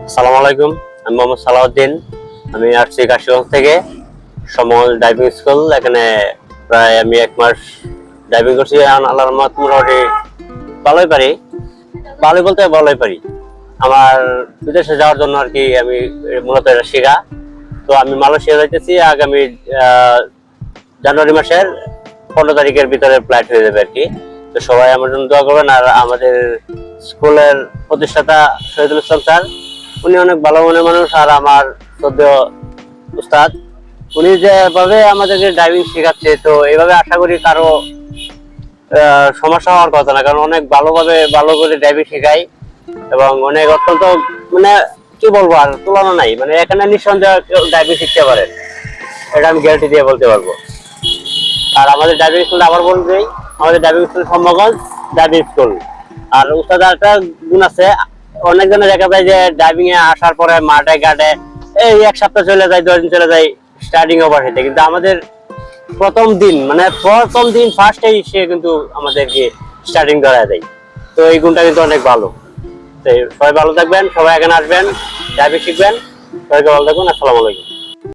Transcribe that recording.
আসসালামু আলাইকুম। আমি মোহাম্মদ সালাউদ্দিন। আমি আসছি কাশীগঞ্জ থেকে সমল ড্রাইভিং স্কুল। এখানে প্রায় আমি 1 মাস ড্রাইভিং করছি। আল্লাহর রহমত মোটামুটি ভালোই পারি, ভালোই বলতে ভালোই পারি। আমার বিদেশে যাওয়ার জন্য আর কি আমি মূলত এটা শেখা। তো আমি মালয়েশিয়া যাইতেছি আগামী জানুয়ারি মাসের 15 তারিখের ভিতরে ফ্লাইট হয়ে যাবে আর কি। তো সবাই আমার জন্য দোয়া করবেন। আর আমাদের স্কুলের প্রতিষ্ঠাতা শহীদুল ইসলাম স্যার, উনি অনেক ভালো মনের মানুষ। আর আমার শ্রদ্ধেয় উস্তাদ, উনি যেভাবে আমাদেরকে ড্রাইভিং শেখাচ্ছে, তো এইভাবে আশা করি কারো সমস্যা হওয়ার কথা না, কারণ অনেক ভালোভাবে ভালো করে ড্রাইভিং শেখায় এবং অনেক অত্যন্ত মানে কি বলবো আর তুলনা নাই। মানে এখানে নিঃসন্দেহে ড্রাইভিং শিখতে পারে, এটা আমি গ্যারান্টি দিয়ে বলতে পারবো। আর আমাদের ড্রাইভিং স্কুল আবার বলবেই, আমাদের ড্রাইভিং স্কুল সম্ভবগঞ্জ ড্রাইভিং স্কুল। আর উস্তাদ একটা গুণ আছে, অনেকজনে দেখা যায় যে ড্রাইভিং এ আসার পরে মাঠে ঘাটে এই 1 সপ্তাহ চলে যায়, 10 দিন চলে যায় স্টার্টিং ওভার হেঁটে, কিন্তু আমাদের প্রথম দিন ফার্স্টেই সে কিন্তু আমাদেরকে স্টার্টিং ধরায় দেয়। তো এই গুণটা কিন্তু অনেক ভালো। তো সবাই ভালো থাকবেন, সবাই এখানে আসবেন, ড্রাইভিং শিখবেন। সবাইকে ভালো থাকবেন। আসসালামু আলাইকুম।